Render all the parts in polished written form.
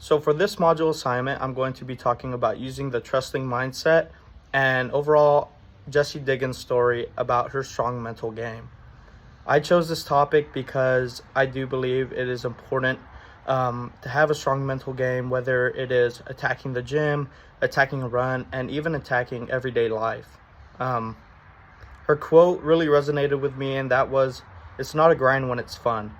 So for this module assignment, I'm going to be talking about using the trusting mindset and overall Jessie Diggins' story about her strong mental game. I chose this topic because I do believe it is important to have a strong mental game, whether it is attacking the gym, attacking a run, and even attacking everyday life. Her quote really resonated with me, and that was, "It's not a grind when it's fun."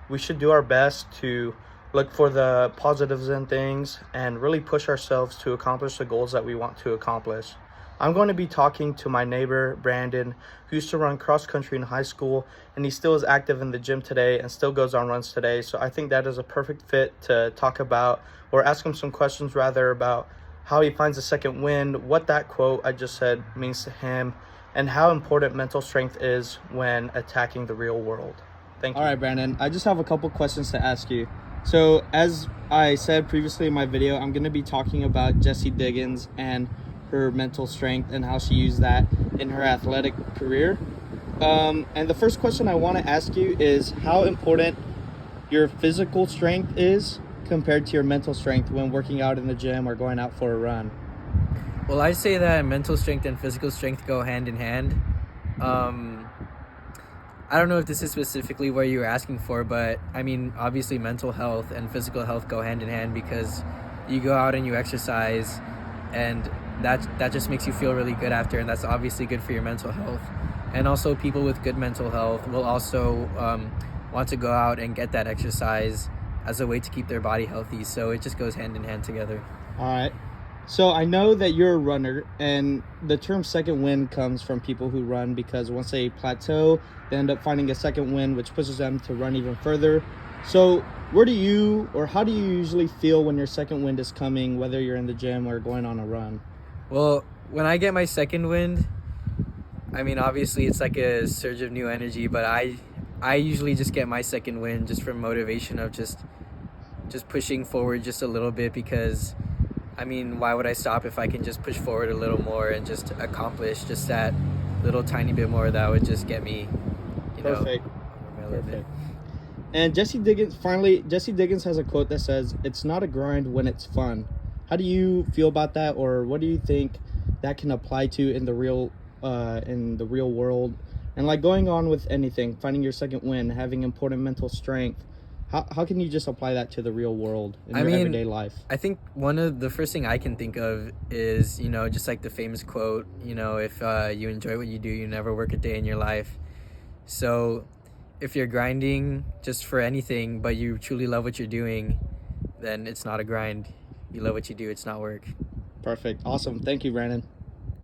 We should do our best to look for the positives in things and really push ourselves to accomplish the goals that we want to accomplish. I'm going to be talking to my neighbor, Brandon, who used to run cross country in high school, and he still is active in the gym today and still goes on runs today. So I think that is a perfect fit to talk about, or ask him some questions rather, about how he finds a second wind, what that quote I just said means to him, and how important mental strength is when attacking the real world. Thank you. All right, Brandon, I just have a couple questions to ask you. So as I said previously in my video, I'm going to be talking about Jessie Diggins and her mental strength and how she used that in her athletic career. And the first question I want to ask you is how important your physical strength is compared to your mental strength when working out in the gym or going out for a run. Well, I say that mental strength and physical strength go hand in hand. I don't know if this is specifically what you were asking for, but I mean, obviously mental health and physical health go hand in hand, because you go out and you exercise, and that just makes you feel really good after, and that's obviously good for your mental health. And also, people with good mental health will also want to go out and get that exercise as a way to keep their body healthy. So it just goes hand in hand together. All right. So I know that you're a runner, and the term second wind comes from people who run because once they plateau, they end up finding a second wind, which pushes them to run even further. So how do you usually feel when your second wind is coming, whether you're in the gym or going on a run? Well, when I get my second wind, I mean, obviously it's like a surge of new energy, but I usually just get my second wind just from motivation of just pushing forward just a little bit, because I mean, why would I stop if I can just push forward a little more and just accomplish just that little tiny bit more? That would just get me, Perfect. over my limit. And Jessie Diggins has a quote that says, "It's not a grind when it's fun." How do you feel about that, or what do you think that can apply to in the real world? And like going on with anything, finding your second win, having important mental strength, how can you just apply that to the real world in your everyday life? I think one of the first thing I can think of is, just like the famous quote, if you enjoy what you do, you never work a day in your life. So if you're grinding just for anything, but you truly love what you're doing, then it's not a grind. You love what you do, it's not work. Perfect. Awesome. Thank you, Brandon.